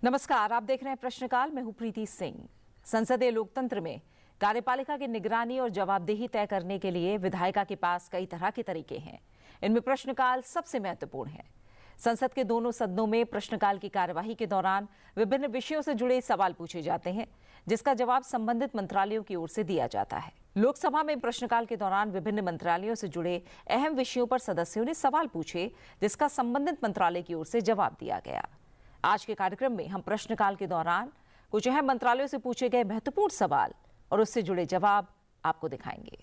नमस्कार, आप देख रहे हैं प्रश्नकाल। मैं हूं प्रीति सिंह। संसदीय लोकतंत्र में कार्यपालिका की निगरानी और जवाबदेही तय करने के लिए विधायिका के पास कई तरह के तरीके हैं। इनमें प्रश्नकाल सबसे महत्वपूर्ण है। संसद के दोनों सदनों में प्रश्नकाल की कार्यवाही के दौरान विभिन्न विषयों से जुड़े सवाल पूछे जाते हैं, जिसका जवाब संबंधित मंत्रालयों की ओर से दिया जाता है। लोकसभा में प्रश्नकाल के दौरान विभिन्न मंत्रालयों से जुड़े अहम विषयों पर सदस्यों ने सवाल पूछे, जिसका संबंधित मंत्रालय की ओर से जवाब दिया गया। आज के कार्यक्रम में हम प्रश्नकाल के दौरान कुछ अहम मंत्रालयों से पूछे गए महत्वपूर्ण सवाल और उससे जुड़े जवाब आपको दिखाएंगे।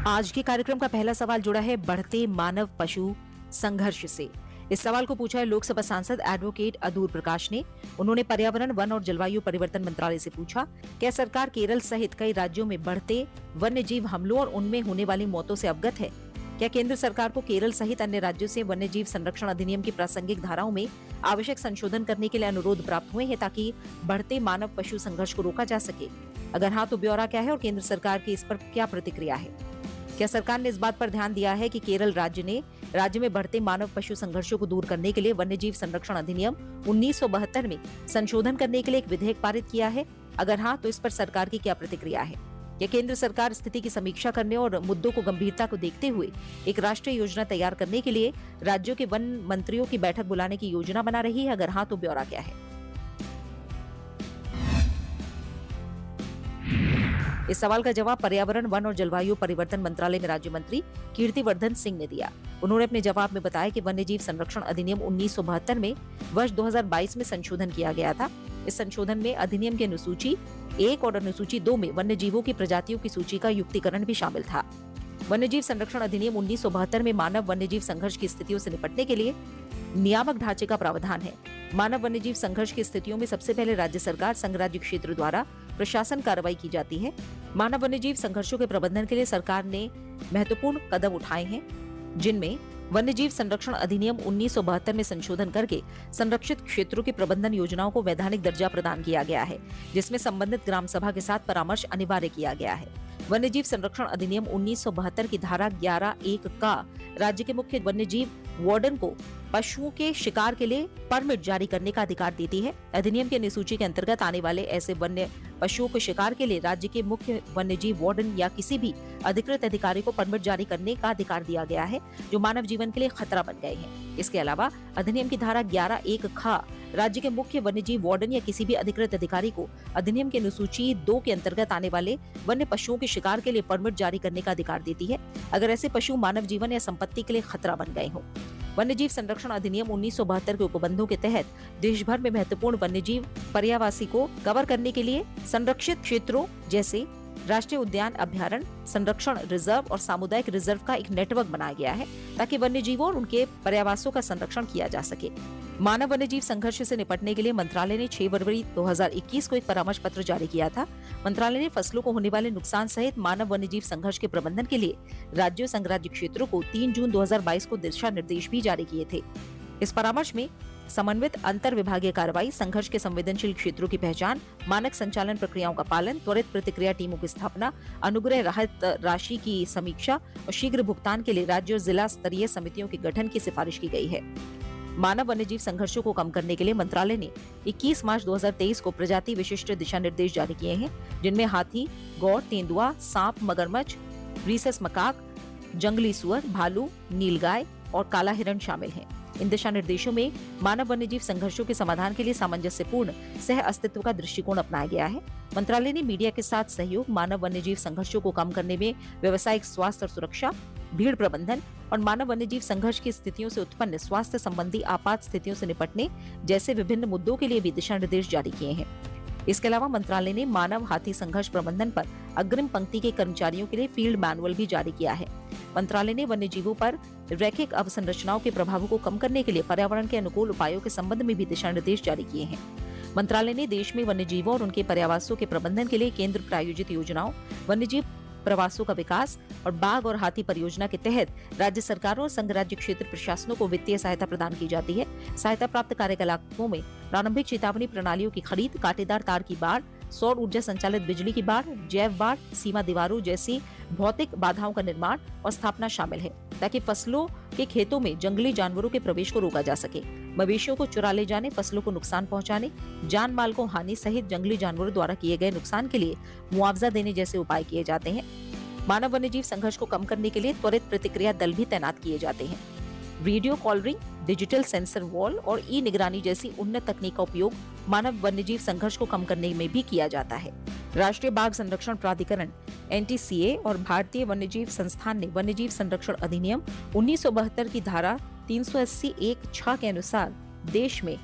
आज के कार्यक्रम का पहला सवाल जुड़ा है बढ़ते मानव पशु संघर्ष से। इस सवाल को पूछा है लोकसभा सांसद एडवोकेट अदूर प्रकाश ने। उन्होंने पर्यावरण, वन और जलवायु परिवर्तन मंत्रालय से पूछा, क्या सरकार केरल सहित कई राज्यों में बढ़ते वन्यजीव हमलों और उनमें होने वाली मौतों से अवगत है? क्या केंद्र सरकार को केरल सहित अन्य राज्यों से वन्यजीव संरक्षण अधिनियम की प्रासंगिक धाराओं में आवश्यक संशोधन करने के लिए अनुरोध प्राप्त हुए हैं ताकि बढ़ते मानव पशु संघर्ष को रोका जा सके? अगर हाँ, तो ब्यौरा क्या है और केंद्र सरकार की इस पर क्या प्रतिक्रिया है? क्या सरकार ने इस बात पर ध्यान दिया है कि केरल राज्य ने राज्य में बढ़ते मानव पशु संघर्षों को दूर करने के लिए वन्यजीव संरक्षण अधिनियम 1972 में संशोधन करने के लिए एक विधेयक पारित किया है? अगर हाँ, तो इस पर सरकार की क्या प्रतिक्रिया है? क्या केंद्र सरकार स्थिति की समीक्षा करने और मुद्दों को गंभीरता को देखते हुए एक राष्ट्रीय योजना तैयार करने के लिए राज्यों के वन मंत्रियों की बैठक बुलाने की योजना बना रही है? अगर हाँ, तो ब्यौरा क्या है? इस सवाल का जवाब पर्यावरण, वन और जलवायु परिवर्तन मंत्रालय में राज्य मंत्री कीर्तिवर्धन सिंह ने दिया। उन्होंने अपने जवाब में बताया कि वन्यजीव संरक्षण अधिनियम 1972 में वर्ष 2022 में संशोधन किया गया था। इस संशोधन में अधिनियम के अनुसूची 1 और अनुसूची 2 में वन्यजीवों की प्रजातियों की सूची का युक्तिकरण भी शामिल था। वन्यजीव संरक्षण अधिनियम 1972 में मानव वन्यजीव संघर्ष की स्थितियों से निपटने के लिए नियामक ढांचे का प्रावधान है। मानव वन्यजीव संघर्ष की स्थितियों में सबसे पहले राज्य सरकार, संघ राज्य क्षेत्र द्वारा प्रशासन कार्रवाई की जाती है। मानव वन्यजीव संघर्षों के प्रबंधन के लिए सरकार ने महत्वपूर्ण कदम उठाए हैं, जिनमें वन्यजीव संरक्षण अधिनियम 1972 में संशोधन करके संरक्षित क्षेत्रों की प्रबंधन योजनाओं को वैधानिक दर्जा प्रदान किया गया है, जिसमें संबंधित ग्राम सभा के साथ परामर्श अनिवार्य किया गया है। वन्यजीव संरक्षण अधिनियम 1972 की धारा 11(1) का राज्य के मुख्य वन्यजीव वार्डन को पशुओं के शिकार के लिए परमिट जारी करने का अधिकार देती है। अधिनियम के अनुसूची के अंतर्गत आने वाले ऐसे वन्य पशुओं के शिकार के लिए राज्य के मुख्य वन्यजीव वार्डन या किसी भी अधिकृत अधिकारी को परमिट जारी करने का अधिकार दिया गया है, जो मानव जीवन के लिए खतरा बन गए हैं। इसके अलावा अधिनियम की धारा 11(1) ख राज्य के मुख्य वन्यजीव वार्डन या किसी भी अधिकृत अधिकारी को अधिनियम के अनुसूची 2 के अंतर्गत आने वाले वन्य पशुओं के शिकार के लिए परमिट जारी करने का अधिकार देती है, अगर ऐसे पशु मानव जीवन या संपत्ति के लिए खतरा बन गए हों। वन्यजीव संरक्षण अधिनियम 1972 के उपबंधों के तहत देश भर में महत्वपूर्ण वन्यजीव पर्यावासी को कवर करने के लिए संरक्षित क्षेत्रों जैसे राष्ट्रीय उद्यान, अभ्यारण्य, संरक्षण रिजर्व और सामुदायिक रिजर्व का एक नेटवर्क बनाया गया है ताकि वन्यजीवों और उनके पर्यावासों का संरक्षण किया जा सके। मानव वन्यजीव संघर्ष से निपटने के लिए मंत्रालय ने 6 फरवरी 2021 को एक परामर्श पत्र जारी किया था। मंत्रालय ने फसलों को होने वाले नुकसान सहित मानव वन्यजीव संघर्ष के प्रबंधन के लिए राज्यों, संघ राज्य क्षेत्रों को 3 जून 2022 को दिशा निर्देश भी जारी किए थे। इस परामर्श में समन्वित अंतर विभागीय कार्रवाई, संघर्ष के संवेदनशील क्षेत्रों की पहचान, मानक संचालन प्रक्रियाओं का पालन, त्वरित प्रतिक्रिया टीमों की स्थापना, अनुग्रह राहत राशि की समीक्षा और शीघ्र भुगतान के लिए राज्य और जिला स्तरीय समितियों के गठन की सिफारिश की गई है। मानव वन्यजीव संघर्षों को कम करने के लिए मंत्रालय ने 21 मार्च 2023 को प्रजाति विशिष्ट दिशा निर्देश जारी किए हैं, जिनमें हाथी, गौर, तेंदुआ, सांप, मगरमच्छ, रीसस मकाक, जंगली सुअर, भालू, नीलगाय और काला हिरण शामिल हैं। इन दिशा निर्देशों में मानव वन्यजीव संघर्षों के समाधान के लिए सामंजस्यपूर्ण सह अस्तित्व का दृष्टिकोण अपनाया गया है। मंत्रालय ने मीडिया के साथ सहयोग, मानव वन्यजीव संघर्षों को कम करने में व्यावसायिक स्वास्थ्य और सुरक्षा, भीड़ प्रबंधन और मानव वन्यजीव संघर्ष की स्थितियों से उत्पन्न स्वास्थ्य संबंधी आपात स्थितियों से निपटने जैसे विभिन्न मुद्दों के लिए भी दिशा निर्देश जारी किए हैं। इसके अलावा मंत्रालय ने मानव हाथी संघर्ष प्रबंधन पर अग्रिम पंक्ति के कर्मचारियों के लिए फील्ड मैनुअल भी जारी किया है। मंत्रालय ने वन्यजीवों पर रैखिक अवसंरचनाओं के प्रभावों को कम करने के लिए पर्यावरण के अनुकूल उपायों के संबंध में भी दिशा निर्देश जारी किए हैं। मंत्रालय ने देश में वन्यजीवों और उनके पर्यावासों के प्रबंधन के लिए केंद्र प्रायोजित योजनाओं, वन्यजीव प्रवासों का विकास और बाघ और हाथी परियोजना के तहत राज्य सरकारों और संघ राज्य क्षेत्र प्रशासनों को वित्तीय सहायता प्रदान की जाती है। सहायता प्राप्त कार्यकलापों में प्रारंभिक चेतावनी प्रणालियों की खरीद, कांटेदार तार की बाड़, सौर ऊर्जा संचालित बिजली की बाढ़, जैव बाढ़, सीमा दीवारों जैसी भौतिक बाधाओं का निर्माण और स्थापना शामिल है, ताकि फसलों के खेतों में जंगली जानवरों के प्रवेश को रोका जा सके। मवेशियों को चुरा ले जाने, फसलों को नुकसान पहुंचाने, जान माल को हानि सहित जंगली जानवरों द्वारा किए गए नुकसान के लिए मुआवजा देने जैसे उपाय किए जाते हैं। मानव वन्यजीव संघर्ष को कम करने के लिए त्वरित प्रतिक्रिया दल भी तैनात किए जाते हैं। Video colouring, digital sensor wall और ई निगरानी जैसी उन्नत तकनीक का उपयोग मानव वन्यजीव संघर्ष को कम करने में भी किया जाता है। राष्ट्रीय बाघ संरक्षण प्राधिकरण NTCA और भारतीय वन्यजीव संस्थान ने वन्यजीव संरक्षण अधिनियम 1972 की धारा 380(1)(6) के अनुसार देश में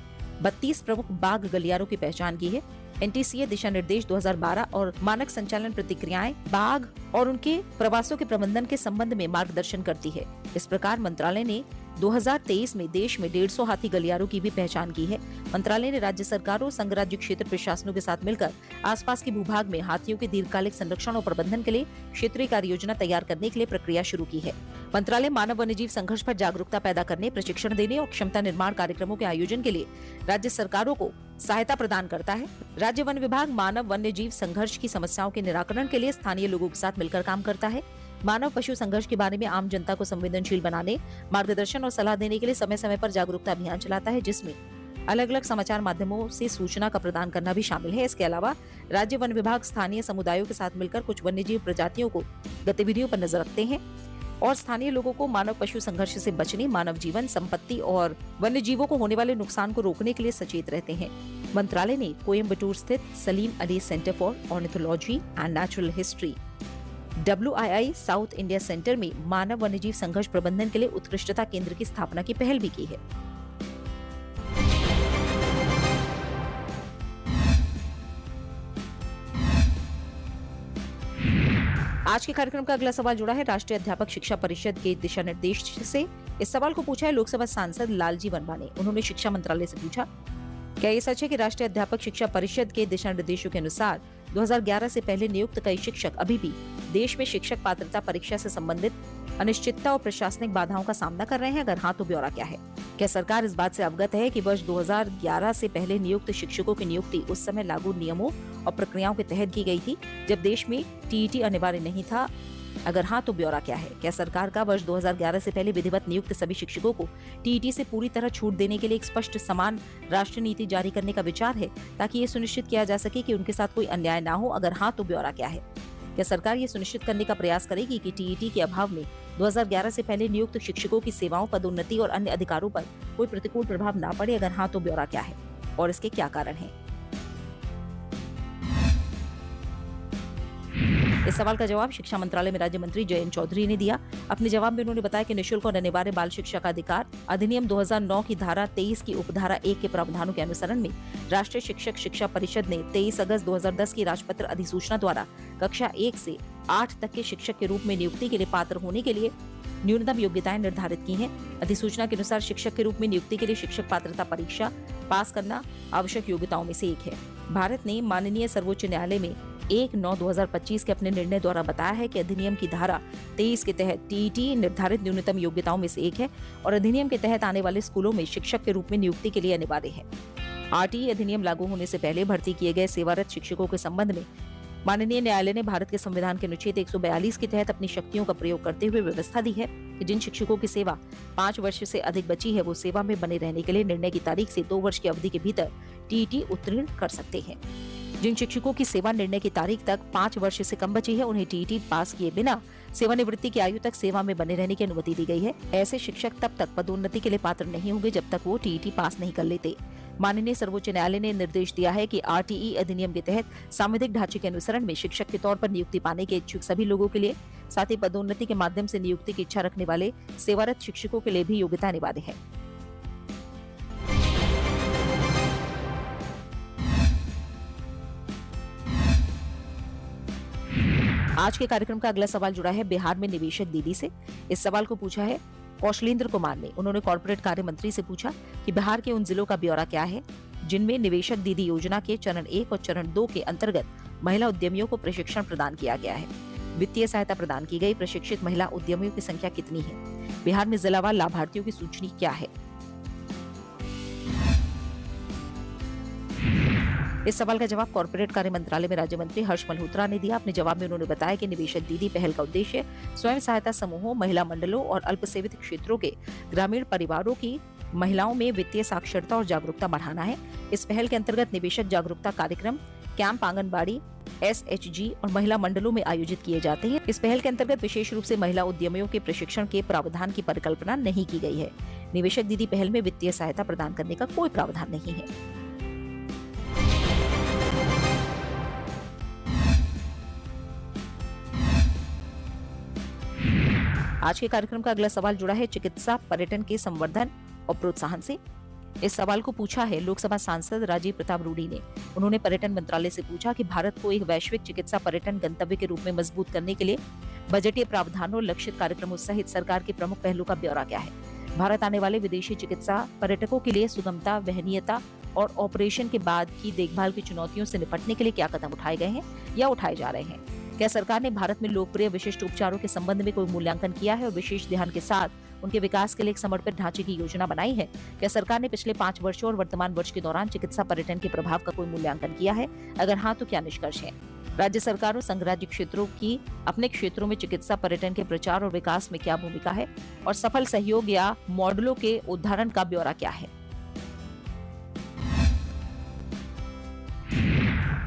32 प्रमुख बाघ गलियारों की पहचान की है। NTCA दिशा निर्देश 2012 और मानक संचालन प्रतिक्रियाएं बाघ और उनके प्रवासों के प्रबंधन के संबंध में मार्गदर्शन करती है। इस प्रकार मंत्रालय ने 2023 में देश में 150 हाथी गलियारों की भी पहचान की है। मंत्रालय ने राज्य सरकारों, संघ राज्य क्षेत्र प्रशासनों के साथ मिलकर आसपास के भूभाग में हाथियों के दीर्घकालिक संरक्षण और प्रबंधन के लिए क्षेत्रीय कार्य योजना तैयार करने के लिए प्रक्रिया शुरू की है। मंत्रालय मानव वन्यजीव संघर्ष पर जागरूकता पैदा करने, प्रशिक्षण देने और क्षमता निर्माण कार्यक्रमों के आयोजन के लिए राज्य सरकारों को सहायता प्रदान करता है। राज्य वन विभाग मानव वन्यजीव संघर्ष की समस्याओं के निराकरण के लिए स्थानीय लोगों के साथ मिलकर काम करता है। मानव पशु संघर्ष के बारे में आम जनता को संवेदनशील बनाने, मार्गदर्शन और सलाह देने के लिए समय समय पर जागरूकता अभियान चलाता है, जिसमें अलग अलग समाचार माध्यमों से सूचना का प्रदान करना भी शामिल है। इसके अलावा राज्य वन विभाग स्थानीय समुदायों के साथ मिलकर कुछ वन्यजीव प्रजातियों को गतिविधियों पर नजर रखते हैं और स्थानीय लोगों को मानव पशु संघर्ष से बचने, मानव जीवन, संपत्ति और वन्य जीवों को होने वाले नुकसान को रोकने के लिए सचेत रहते हैं। मंत्रालय ने कोयम्बटूर स्थित Salim Ali centre for ornithology and natural history WII south India centre में मानव वन्यजीव संघर्ष प्रबंधन के लिए उत्कृष्टता केंद्र की स्थापना की पहल भी की है। आज के कार्यक्रम का अगला सवाल जुड़ा है राष्ट्रीय अध्यापक शिक्षा परिषद के दिशा निर्देश से। इस सवाल को पूछा है लोकसभा सांसद लालजी वर्मा ने। उन्होंने शिक्षा मंत्रालय से पूछा, क्या ये सच है कि राष्ट्रीय अध्यापक शिक्षा परिषद के दिशा निर्देशों के अनुसार 2011 से पहले नियुक्त कई शिक्षक अभी भी देश में शिक्षक पात्रता परीक्षा से संबंधित अनिश्चितता और प्रशासनिक बाधाओं का सामना कर रहे हैं? अगर हाँ, तो ब्यौरा क्या है? क्या सरकार इस बात से अवगत है कि वर्ष 2011 से पहले नियुक्त शिक्षकों की नियुक्ति उस समय लागू नियमों और प्रक्रियाओं के तहत की गई थी जब देश में TET अनिवार्य नहीं था? अगर हाँ, तो ब्यौरा क्या है? क्या सरकार का वर्ष 2011 से पहले विधिवत नियुक्त सभी शिक्षकों को TET से पूरी तरह छूट देने के लिए एक स्पष्ट समान राष्ट्रीय नीति जारी करने का विचार है ताकि ये सुनिश्चित किया जा सके कि उनके साथ कोई अन्याय ना हो? अगर हाँ, तो ब्यौरा क्या है? क्या सरकार ये सुनिश्चित करने का प्रयास करेगी कि TET के अभाव में 2011 से पहले नियुक्त शिक्षकों की सेवाओं, पदोन्नति और अन्य अधिकारों पर कोई प्रतिकूल प्रभाव ना पड़े? अगर हाँ, तो ब्यौरा क्या है और इसके क्या कारण हैं? इस सवाल का जवाब शिक्षा मंत्रालय में राज्य मंत्री जयंत चौधरी ने दिया। अपने जवाब में उन्होंने बताया कि निःशुल्क और अनिवार्य बाल शिक्षा का अधिकार अधिनियम 2009 की धारा 23 की उपधारा 1 के प्रावधानों के अनुसरण में राष्ट्रीय शिक्षक शिक्षा परिषद ने 23 अगस्त 2010 की राजपत्र अधिसूचना द्वारा कक्षा 1 से 8 तक के शिक्षक के रूप में नियुक्ति के लिए पात्र होने के लिए न्यूनतम योग्यताएं निर्धारित की हैं। अधिसूचना के अनुसार शिक्षक के रूप में नियुक्ति के लिए शिक्षक पात्रता परीक्षा पास करना आवश्यक योग्यताओं में से एक है। भारत ने माननीय सर्वोच्च न्यायालय में 1/9/2025 के अपने निर्णय द्वारा बताया है कि अधिनियम की धारा 23 के तहत TET निर्धारित न्यूनतम योग्यताओं में से एक है और अधिनियम के तहत आने वाले स्कूलों में शिक्षक के रूप में नियुक्ति के लिए अनिवार्य है। RTE अधिनियम लागू होने से पहले भर्ती किए गए सेवारत शिक्षकों के संबंध में माननीय न्यायालय ने भारत के संविधान के अनुच्छेद 142 के तहत अपनी शक्तियों का प्रयोग करते हुए व्यवस्था दी है कि जिन शिक्षकों की सेवा 5 वर्ष से अधिक बची है वो सेवा में बने रहने के लिए निर्णय की तारीख से 2 वर्ष की अवधि के भीतर TET उत्तीर्ण कर सकते हैं। जिन शिक्षकों की सेवा निर्णय की तारीख तक 5 वर्ष से कम बची है उन्हें TET पास किए बिना सेवानिवृत्ति की आयु तक सेवा में बने रहने की अनुमति दी गई है। ऐसे शिक्षक तब तक पदोन्नति के लिए पात्र नहीं होंगे जब तक वो TET पास नहीं कर लेते। माननीय सर्वोच्च न्यायालय ने निर्देश दिया है कि RTE अधिनियम के तहत सांविधिक ढांचे के अनुसरण में शिक्षक के तौर पर नियुक्ति पाने के इच्छुक सभी लोगों के लिए, साथ ही पदोन्नति के माध्यम से नियुक्ति की इच्छा रखने वाले सेवारत शिक्षकों के लिए भी योग्यता अनिवार्य है। आज के कार्यक्रम का अगला सवाल जुड़ा है बिहार में निवेशक दीदी से। इस सवाल को पूछा है कौशलेंद्र कुमार ने। उन्होंने कॉर्पोरेट कार्य मंत्री से पूछा कि बिहार के उन जिलों का ब्यौरा क्या है जिनमें निवेशक दीदी योजना के चरण 1 और चरण 2 के अंतर्गत महिला उद्यमियों को प्रशिक्षण प्रदान किया गया है। वित्तीय सहायता प्रदान की गई प्रशिक्षित महिला उद्यमियों की संख्या कितनी है? बिहार में जिलावार लाभार्थियों की सूची क्या है? इस सवाल का जवाब कॉर्पोरेट कार्य मंत्रालय में राज्य मंत्री हर्ष मल्होत्रा ने दिया। अपने जवाब में उन्होंने बताया कि निवेशक दीदी पहल का उद्देश्य स्वयं सहायता समूहों, महिला मंडलों और अल्पसेवित क्षेत्रों के ग्रामीण परिवारों की महिलाओं में वित्तीय साक्षरता और जागरूकता बढ़ाना है। इस पहल के अंतर्गत निवेशक जागरूकता कार्यक्रम, कैंप आंगनबाड़ी, SHG और महिला मंडलों में आयोजित किए जाते हैं। इस पहल के अंतर्गत विशेष रूप से महिला उद्यमियों के प्रशिक्षण के प्रावधान की परिकल्पना नहीं की गई है। निवेशक दीदी पहल में वित्तीय सहायता प्रदान करने का कोई प्रावधान नहीं है। आज के कार्यक्रम का अगला सवाल जुड़ा है चिकित्सा पर्यटन के संवर्धन और प्रोत्साहन से। इस सवाल को पूछा है लोकसभा सांसद राजीव प्रताप रूडी ने। उन्होंने पर्यटन मंत्रालय से पूछा कि भारत को एक वैश्विक चिकित्सा पर्यटन गंतव्य के रूप में मजबूत करने के लिए बजटीय प्रावधानों, लक्षित कार्यक्रमों सहित सरकार के प्रमुख पहलों का ब्यौरा क्या है। भारत आने वाले विदेशी चिकित्सा पर्यटकों के लिए सुगमता, वहनीयता और ऑपरेशन के बाद की देखभाल की चुनौतियों से निपटने के लिए क्या कदम उठाए गए हैं या उठाए जा रहे हैं। क्या सरकार ने भारत में लोकप्रिय विशिष्ट उपचारों के संबंध में कोई मूल्यांकन किया है और विशेष ध्यान के साथ उनके विकास के लिए एक समर्पित ढांचे की योजना बनाई है। क्या सरकार ने पिछले 5 वर्षों और वर्तमान वर्ष के दौरान चिकित्सा पर्यटन के प्रभाव का कोई मूल्यांकन किया है? अगर हाँ, तो क्या निष्कर्ष है? राज्य सरकारों, संघ राज्य क्षेत्रों की अपने क्षेत्रों में चिकित्सा पर्यटन के प्रचार और विकास में क्या भूमिका है और सफल सहयोग या मॉडलों के उदाहरण का ब्यौरा क्या है।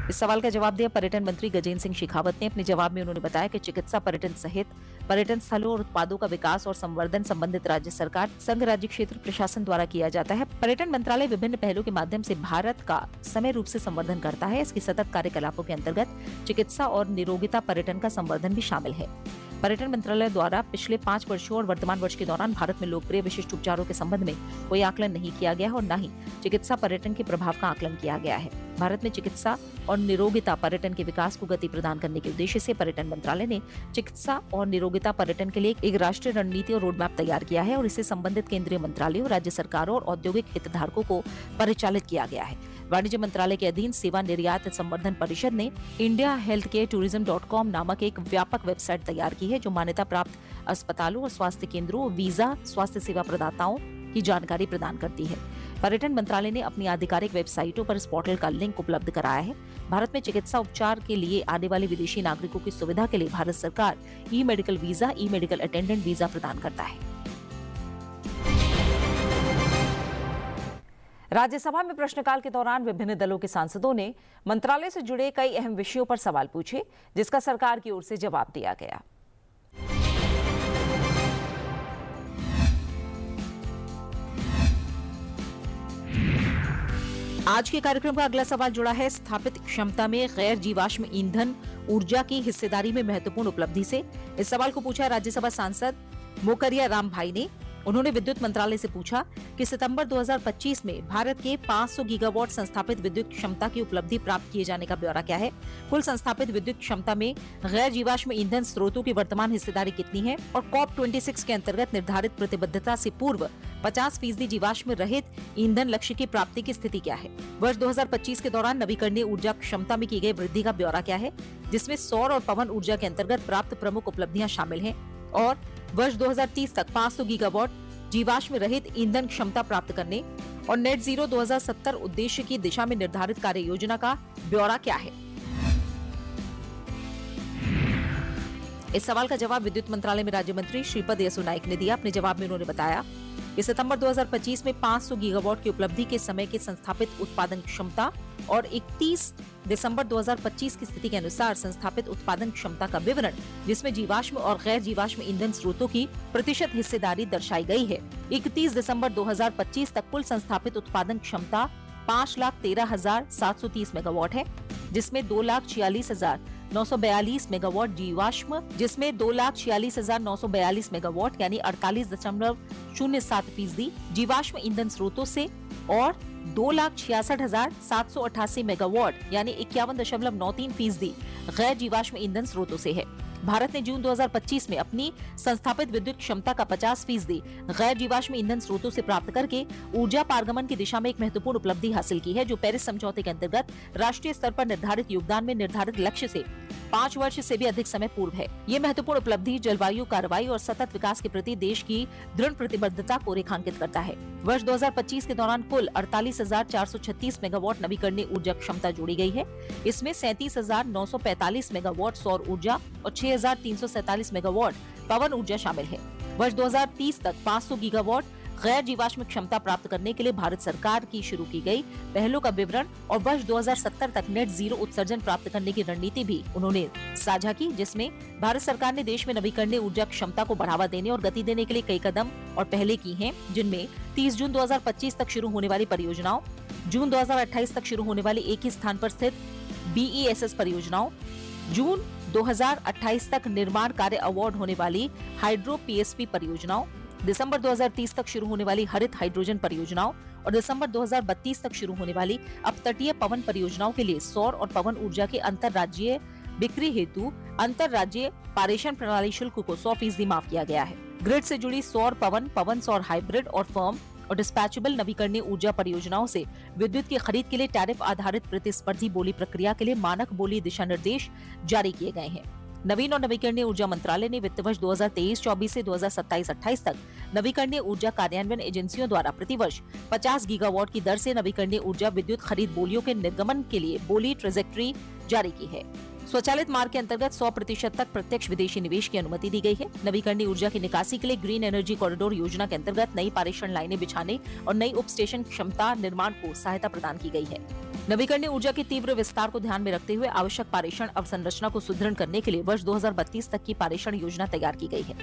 इस सवाल का जवाब दिया पर्यटन मंत्री गजेंद्र सिंह शेखावत ने। अपने जवाब में उन्होंने बताया कि चिकित्सा पर्यटन सहित पर्यटन स्थलों और उत्पादों का विकास और संवर्धन संबंधित राज्य सरकार, संघ राज्य क्षेत्र प्रशासन द्वारा किया जाता है। पर्यटन मंत्रालय विभिन्न पहलों के माध्यम से भारत का समय रूप से संवर्धन करता है। इसके सतत कार्यकलापों के अंतर्गत चिकित्सा और निरोगिता पर्यटन का संवर्धन भी शामिल है। पर्यटन मंत्रालय द्वारा पिछले 5 वर्षों और वर्तमान वर्ष के दौरान भारत में लोकप्रिय विशिष्ट उपचारों के संबंध में कोई आकलन नहीं किया गया है और न ही चिकित्सा पर्यटन के प्रभाव का आकलन किया गया है। भारत में चिकित्सा और निरोगिता पर्यटन के विकास को गति प्रदान करने के उद्देश्य से पर्यटन मंत्रालय ने चिकित्सा और निरोगिता पर्यटन के लिए एक राष्ट्रीय रणनीति और रोडमैप तैयार किया है और इसे संबंधित केंद्रीय मंत्रालयों, राज्य सरकारों और औद्योगिक हितधारकों को परिचालित किया गया है। वाणिज्य मंत्रालय के अधीन सेवा निर्यात संवर्धन परिषद ने indiahealthcaretourism.com नामक एक व्यापक वेबसाइट तैयार की है जो मान्यता प्राप्त अस्पतालों और स्वास्थ्य केंद्रों, वीजा स्वास्थ्य सेवा प्रदाताओं की जानकारी प्रदान करती है। पर्यटन मंत्रालय ने अपनी आधिकारिक वेबसाइटों पर इस पोर्टल का लिंक उपलब्ध कराया है। भारत में चिकित्सा उपचार के लिए आने वाले विदेशी नागरिकों की सुविधा के लिए भारत सरकार ई-मेडिकल वीजा, ई-मेडिकल अटेंडेंट वीजा प्रदान करता है। राज्यसभा में प्रश्नकाल के दौरान विभिन्न दलों के सांसदों ने मंत्रालय से जुड़े कई अहम विषयों पर सवाल पूछे, जिसका सरकार की ओर से जवाब दिया गया। आज के कार्यक्रम का अगला सवाल जुड़ा है स्थापित क्षमता में गैर जीवाश्म ईंधन ऊर्जा की हिस्सेदारी में महत्वपूर्ण उपलब्धि से। इस सवाल को पूछा राज्यसभा सांसद मोकरिया राम भाई ने। उन्होंने विद्युत मंत्रालय से पूछा कि सितंबर 2025 में भारत के 500 गीगावाट संस्थापित विद्युत क्षमता की उपलब्धि प्राप्त किए जाने का ब्यौरा क्या है। कुल संस्थापित विद्युत क्षमता में गैर जीवाश्म ईंधन स्रोतों की वर्तमान हिस्सेदारी कितनी है और COP26 के अंतर्गत निर्धारित प्रतिबद्धता से पूर्व 50% जीवाश्म रहित ईंधन लक्ष्य की प्राप्ति की स्थिति क्या है। वर्ष 2025 के दौरान नवीकरणीय ऊर्जा क्षमता में की गई वृद्धि का ब्यौरा क्या है, जिसमें सौर और पवन ऊर्जा के अंतर्गत प्राप्त प्रमुख उपलब्धियां शामिल हैं और वर्ष 2030 तक 500 गीगावाट जीवाश्म रहित ईंधन क्षमता प्राप्त करने और नेट जीरो 2070 उद्देश्य की दिशा में निर्धारित कार्य योजना का ब्यौरा क्या है। इस सवाल का जवाब विद्युत मंत्रालय में राज्य मंत्री श्रीपद यसो नाइक ने दिया। अपने जवाब में उन्होंने बताया कि सितंबर 2025 में 500 गीगावाट की उपलब्धि के समय की संस्थापित उत्पादन क्षमता और 31 दिसंबर 2025 की स्थिति के अनुसार संस्थापित उत्पादन क्षमता का विवरण, जिसमें जीवाश्म और गैर जीवाश्म ईंधन स्रोतों की प्रतिशत हिस्सेदारी दर्शाई गई है। 31 दिसंबर 2025 तक कुल संस्थापित उत्पादन क्षमता 5,13,730 मेगावाट है, जिसमें 2,46,942 मेगावाट जीवाश्म, जिसमें 2,46,942 मेगावाट यानी 48.07% जीवाश्म ईंधन स्रोतों से और 2,66,788 मेगावाट यानी 51.93% गैर जीवाश्म ईंधन स्रोतों से है। भारत ने जून 2025 में अपनी संस्थापित विद्युत क्षमता का 50% गैर जीवाश्म ईंधन स्रोतों से प्राप्त करके ऊर्जा पारगमन की दिशा में एक महत्वपूर्ण उपलब्धि हासिल की है, जो पेरिस समझौते के अंतर्गत राष्ट्रीय स्तर पर निर्धारित योगदान में निर्धारित लक्ष्य से 5 वर्ष से भी अधिक समय पूर्व है। ये महत्वपूर्ण उपलब्धि जलवायु कार्रवाई और सतत विकास के प्रति देश की दृढ़ प्रतिबद्धता को रेखांकित करता है। वर्ष 2025 के दौरान कुल 48,436 मेगावाट नवीकरणीय ऊर्जा क्षमता जोड़ी गई है। इसमें 37,945 मेगावाट सौर ऊर्जा और 6,347 मेगावाट पवन ऊर्जा शामिल है। वर्ष 2030 तक 500 गीगावाट गैर जीवाश्म क्षमता प्राप्त करने के लिए भारत सरकार की शुरू की गई पहलों का विवरण और वर्ष 2070 तक नेट जीरो उत्सर्जन प्राप्त करने की रणनीति भी उन्होंने साझा की, जिसमें भारत सरकार ने देश में नवीकरणीय ऊर्जा क्षमता को बढ़ावा देने और गति देने के लिए कई कदम और पहले की हैं, जिनमें 30 जून 2025 तक शुरू होने वाली परियोजनाओं, जून 2028 तक शुरू होने वाली एक ही स्थान पर स्थित BESS परियोजनाओं, जून 2028 तक निर्माण कार्य अवार्ड होने वाली हाइड्रो PSP परियोजनाओं, दिसंबर 2030 तक शुरू होने वाली हरित हाइड्रोजन परियोजनाओं और दिसंबर 2032 तक शुरू होने वाली अपतटीय पवन परियोजनाओं के लिए सौर और पवन ऊर्जा के अंतरराज्यीय बिक्री हेतु अंतरराज्यीय पारेषण प्रणाली शुल्क को 100% माफ किया गया है। ग्रिड से जुड़ी सौर पवन सौर हाइब्रिड और फर्म और डिस्पैचेबल नवीकरणीय ऊर्जा परियोजनाओं से विद्युत की खरीद के लिए टैरिफ आधारित प्रतिस्पर्धी बोली प्रक्रिया के लिए मानक बोली दिशा निर्देश जारी किए गए हैं। नवीन और नवीकरणीय ऊर्जा मंत्रालय ने वित्त वर्ष 2023-24 से 2027-28 तक नवीकरणीय ऊर्जा कार्यान्वयन एजेंसियों द्वारा प्रतिवर्ष 50 गीगावाट की दर से नवीकरणीय ऊर्जा विद्युत खरीद बोलियों के निर्गमन के लिए बोली ट्रेजेक्ट्री जारी की है। स्वचालित मार्ग के अंतर्गत 100% तक प्रत्यक्ष विदेशी निवेश की अनुमति दी गई है। नवीकरणीय ऊर्जा की निकासी के लिए ग्रीन एनर्जी कॉरिडोर योजना के अंतर्गत नई पारेषण लाइनें बिछाने और नई उप स्टेशन क्षमता निर्माण को सहायता प्रदान की गई है। नवीकरणीय ऊर्जा के तीव्र विस्तार को ध्यान में रखते हुए आवश्यक पारेषण अवसंरचना को सुदृढ़ करने के लिए वर्ष 2032 तक की पारेषण योजना तैयार की गई है।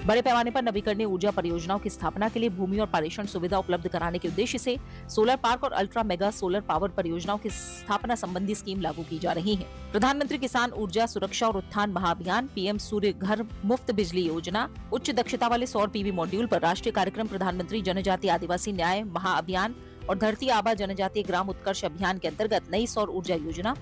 बड़े पैमाने पर नवीकरणीय ऊर्जा परियोजनाओं की स्थापना के लिए भूमि और पारेषण सुविधा उपलब्ध कराने के उद्देश्य से सोलर पार्क और अल्ट्रा मेगा सोलर पावर परियोजनाओं की स्थापना संबंधी स्कीम लागू की जा रही है। प्रधानमंत्री किसान ऊर्जा सुरक्षा और उत्थान महाअभियान, PM सूर्य घर मुफ्त बिजली योजना, उच्च दक्षता वाले सौर PV मॉड्यूल पर राष्ट्रीय कार्यक्रम, प्रधानमंत्री जनजातीय आदिवासी न्याय महाअभियान और धरती आबा जनजातीय ग्राम उत्कर्ष अभियान के अंतर्गत नई सौर ऊर्जा योजना,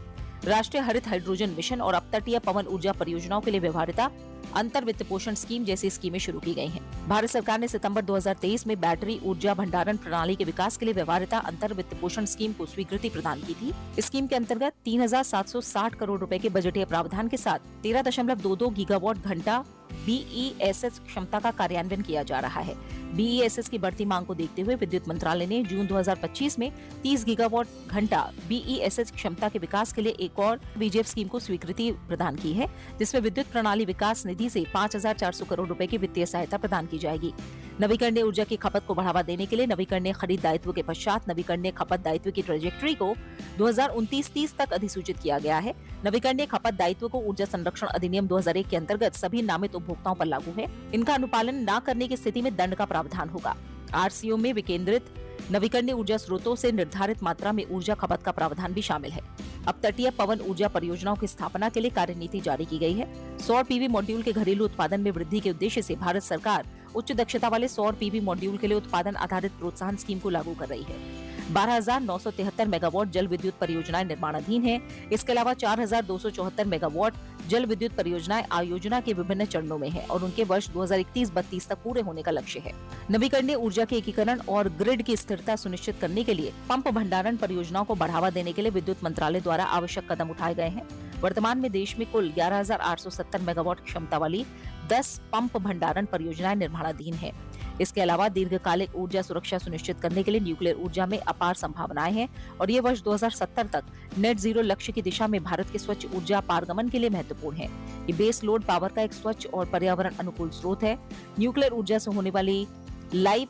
राष्ट्रीय हरित हाइड्रोजन मिशन और अपतटीय पवन ऊर्जा परियोजनाओं के लिए व्यवहारिता अंतर वित्त पोषण स्कीम जैसी स्कीमें शुरू की गई हैं। भारत सरकार ने सितंबर 2023 में बैटरी ऊर्जा भंडारण प्रणाली के विकास के लिए व्यवहारिता अंतर वित्त पोषण स्कीम को स्वीकृति प्रदान की थी। इस स्कीम के अंतर्गत 3,760 करोड़ रुपए के बजटीय प्रावधान के साथ 13.22 गीगावाट घंटा BESS क्षमता का कार्यान्वयन किया जा रहा है। BESS की बढ़ती मांग को देखते हुए विद्युत मंत्रालय ने जून 2025 में 30 गीगावाट घंटा BESS क्षमता के विकास के लिए एक और BGF स्कीम को स्वीकृति प्रदान की है, जिसमें विद्युत प्रणाली विकास निधि से 5,400 करोड़ रुपए की वित्तीय सहायता प्रदान की जाएगी। नवीकरणीय ऊर्जा की खपत को बढ़ावा देने के लिए नवीकरणीय खरीद दायित्व के पश्चात नवीकरणीय खपत दायित्व की ट्रेजेक्ट्री को 2029-30 तक अधिसूचित किया गया है। नवीकरणीय खपत दायित्व को ऊर्जा संरक्षण अधिनियम 2001 के अंतर्गत सभी नामित उपभोक्ताओं पर लागू है। इनका अनुपालन न करने की स्थिति में दंड का प्रावधान होगा। RCO में विकेंद्रित नवीकरणीय ऊर्जा स्रोतों से निर्धारित मात्रा में ऊर्जा खपत का प्रावधान भी शामिल है। अपतटीय पवन ऊर्जा परियोजनाओं की स्थापना के लिए कार्यनीति जारी की गई है। सौर PV मॉड्यूल के घरेलू उत्पादन में वृद्धि के उद्देश्य से भारत सरकार उच्च दक्षता वाले सौर PV मॉड्यूल के लिए उत्पादन आधारित प्रोत्साहन स्कीम को लागू कर रही है। 12,973 मेगावाट जल विद्युत परियोजनाएं निर्माणाधीन हैं। इसके अलावा 4,274 मेगावाट जल विद्युत परियोजनाएं आयोजना के विभिन्न चरणों में हैं और उनके वर्ष 2031-32 तक पूरे होने का लक्ष्य है। नवीकरणीय ऊर्जा के एकीकरण और ग्रिड की स्थिरता सुनिश्चित करने के लिए पंप भंडारण परियोजनाओं को बढ़ावा देने के लिए विद्युत मंत्रालय द्वारा आवश्यक कदम उठाए गए हैं। वर्तमान में देश में कुल 11,870 मेगावाट क्षमता वाली 10 पंप भंडारण परियोजनाएं निर्माणाधीन हैं। इसके अलावा दीर्घकालिक ऊर्जा सुरक्षा सुनिश्चित करने के लिए न्यूक्लियर ऊर्जा में अपार संभावनाएं हैं और ये वर्ष 2070 तक नेट जीरो लक्ष्य की दिशा में भारत के स्वच्छ ऊर्जा पारगमन के लिए महत्वपूर्ण है। ये बेस लोड पावर का एक स्वच्छ और पर्यावरण अनुकूल स्रोत है। न्यूक्लियर ऊर्जा से होने वाली लाइफ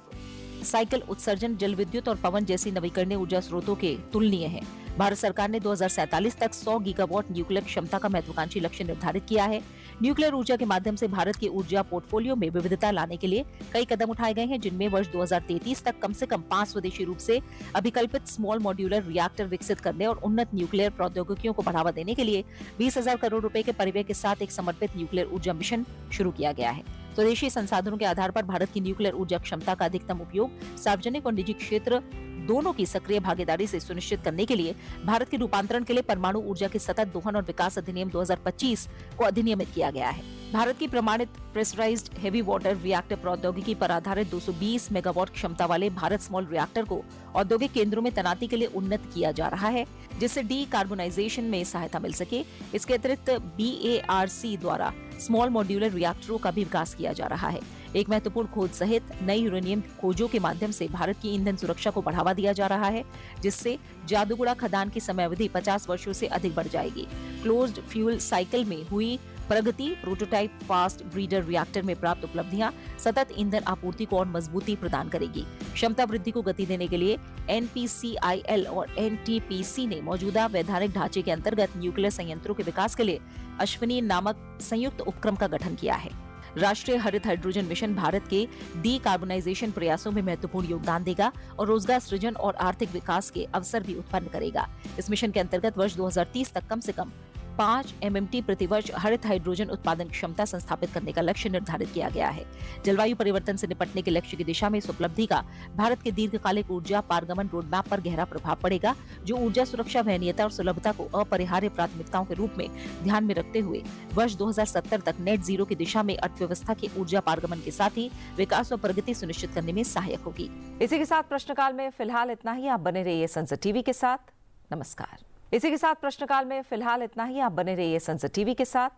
साइकिल उत्सर्जन जल विद्युत और पवन जैसी नवीकरणीय ऊर्जा स्रोतों के तुलनीय है। भारत सरकार ने 2047 तक 100 गीगावाट न्यूक्लियर क्षमता का महत्वाकांक्षी लक्ष्य निर्धारित किया है। न्यूक्लियर ऊर्जा के माध्यम से भारत की ऊर्जा पोर्टफोलियो में विविधता लाने के लिए कई कदम उठाए गए हैं, जिनमें वर्ष 2033 तक कम से कम 5 स्वदेशी रूप से अभिकल्पित स्मॉल मॉड्यूलर रिएक्टर विकसित करने और उन्नत न्यूक्लियर प्रौद्योगिकियों को बढ़ावा देने के लिए 20,000 करोड़ रुपए के परिव्यय के साथ एक समर्पित न्यूक्लियर ऊर्जा मिशन शुरू किया गया है। स्वदेशी संसाधनों के आधार पर भारत की न्यूक्लियर ऊर्जा क्षमता का अधिकतम उपयोग सार्वजनिक और निजी क्षेत्र दोनों की सक्रिय भागीदारी से सुनिश्चित करने के लिए भारत के रूपांतरण के लिए परमाणु ऊर्जा के सतत दोहन और विकास अधिनियम 2025 को अधिनियमित किया गया है। भारत की प्रमाणित प्रेशराइज्ड हेवी वाटर रिएक्टर प्रौद्योगिकी पर आधारित 220 मेगावाट क्षमता वाले भारत स्मॉल रिएक्टर को औद्योगिक केंद्रों में तैनाती के लिए उन्नत किया जा रहा है, जिससे डीकार्बोनाइजेशन में सहायता मिल सके। इसके अतिरिक्त BARC द्वारा स्मॉल मॉड्यूलर रिएक्टरों का भी विकास किया जा रहा है। एक महत्वपूर्ण खोज सहित नई यूरेनियम खोजों के माध्यम से भारत की ईंधन सुरक्षा को बढ़ावा दिया जा रहा है, जिससे जादूगुड़ा खदान की समयावधि 50 वर्षों से अधिक बढ़ जाएगी। क्लोज्ड फ्यूल साइकिल में हुई प्रगति, प्रोटोटाइप फास्ट ब्रीडर रिएक्टर में प्राप्त उपलब्धियां सतत ईंधन आपूर्ति को और मजबूती प्रदान करेगी। क्षमता वृद्धि को गति देने के लिए NPCIL और NTPC ने मौजूदा वैधानिक ढांचे के अंतर्गत न्यूक्लियर संयंत्रों के विकास के लिए अश्विनी नामक संयुक्त उपक्रम का गठन किया है। राष्ट्रीय हरित हाइड्रोजन मिशन भारत के डीकार्बोनाइजेशन प्रयासों में महत्वपूर्ण योगदान देगा और रोजगार सृजन और आर्थिक विकास के अवसर भी उत्पन्न करेगा। इस मिशन के अंतर्गत वर्ष 2030 तक कम से कम 5 MMT प्रतिवर्ष हरित हाइड्रोजन उत्पादन क्षमता संस्थापित करने का लक्ष्य निर्धारित किया गया है। जलवायु परिवर्तन से निपटने के लक्ष्य की दिशा में इस उपलब्धि का भारत के दीर्घकालिक ऊर्जा पारगमन रोडमैप पर गहरा प्रभाव पड़ेगा, जो ऊर्जा सुरक्षा, वहनीयता और सुलभता को अपरिहार्य प्राथमिकताओं के रूप में ध्यान में रखते हुए वर्ष 2070 तक नेट जीरो की दिशा में अर्थव्यवस्था के ऊर्जा पारगमन के साथ ही विकास और प्रगति सुनिश्चित करने में सहायक होगी। इसी के साथ प्रश्नकाल में फिलहाल इतना ही। आप बने रहिए संसद टीवी के साथ। नमस्कार। इसी के साथ प्रश्नकाल में फिलहाल इतना ही। आप बने रहिए संसद टीवी के साथ।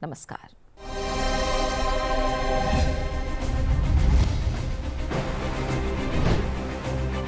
नमस्कार।